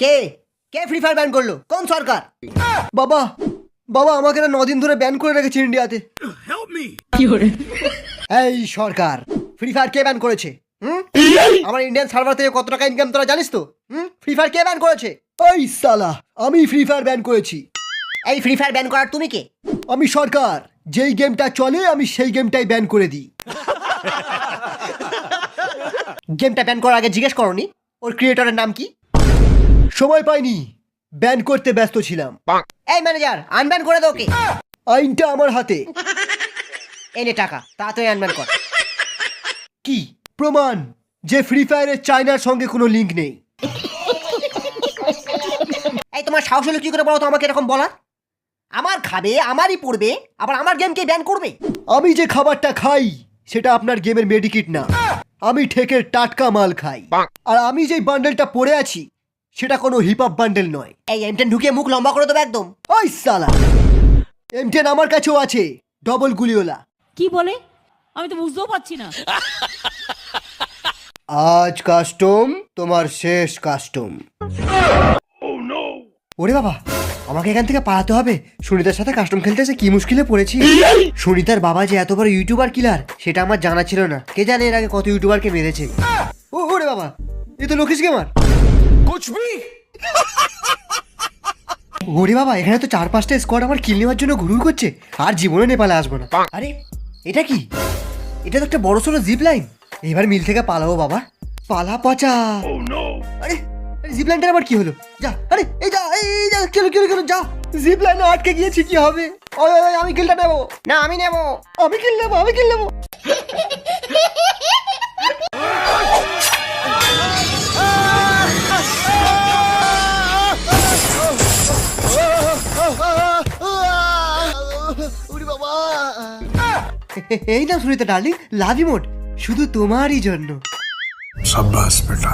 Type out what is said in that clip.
কে কে free fire ban করলো? কোন সরকার? বাবা বাবা আমাকে না 9 দিন ধরে ব্যান করে রেখেছে ইন্ডিয়াতে। এই সরকার, ফ্রি ফায়ার কে ব্যান করেছে? আমার ইন্ডিয়ান সার্ভার থেকে কত টাকা ইনকাম তোরা জানিস তো? ফ্রি ফায়ার কে ব্যান করেছে? ওই সালা, আমি ফ্রি ফায়ার ব্যান করেছি। এই ফ্রি ফায়ার ব্যান করার তুমি কে? আমি সরকার, যেই গেমটা চলে আমি সেই গেমটাই ব্যান করে দিই। গেমটা ব্যান করার আগে জিজ্ঞেস করনি ওর ক্রিয়েটরের নাম কি? সময় পাইনি, ব্যান করতে ব্যস্ত ছিলাম। এই ম্যানেজার, আনব্যান করে দাও। কে? আইনটা আমার হাতে। এনে টাকা, তাড়াতাড়ি আনব্যান কর। কি প্রমাণ যে ফ্রি ফায়ারের চায়নার সঙ্গে কোনো লিঙ্ক নেই? এই তোমার সাহস হলো কি করে বলো তো আমাকে এরকম বলার? আমার খাবে, আমারই পড়বে, আবার আমার গেমকে ব্যান করবে? আমি যে খাবারটা খাই সেটা আপনার গেমের মেডিকিট না, আমি ঠেকের টাটকা মাল খাই। আর আমি যে বান্ডেলটা পরে আছি সেটা কোনো হিপ হপ বান্ডেল নয়। এই M10 ঢুকিয়ে মুখ লম্বা করে দেবো একদম। ওই সালা, M10 আমার কাছেও আছে, ডবল গুলিওলা। কি বলে? আমি তো বুঝতেও পারছি না। আজ কাস্টম তোমার শেষ কাস্টম। ওরে বাবা, আমাকে এখান থেকে পালাতে হবে। সুনিতার সাথে কাস্টম খেলতে এসে কি মুশকিলে পড়েছি। সুনিতার বাবা যে এত বড় ইউটিউবার কিলার সেটা আমার জানা ছিল না। কে জানে এর আগে কত ইউটিউবারকে মেরেছে। ওরে বাবা, এ তো লোকেশ গেমার। ওরে বাবা, এখানে তো 4-5টা স্কোয়াড আমার কিল নেওয়ার জন্য ঘুরঘুর করছে। আর জীবনে নেপালে আসবো না। আরে এটা কি? এটা তো একটা বড় সড়ো জিপ লাইন। এবার মিল থেকে পালাবো বাবা, পালা পচা। আরে জিপ লাইনটা আবার কি হলো? যা, আরে এই যা কেলো যা। জিপ লাইনে আটকে গিয়েছি, কি হবে? ওই আমি কিলটা নেবো। না আমি নেবো, আমি কিল নেবো। এই না সুনিতা ডার্লিং, লাভ ইমোট শুধু তোমারই জন্য। शाबाश बेटा।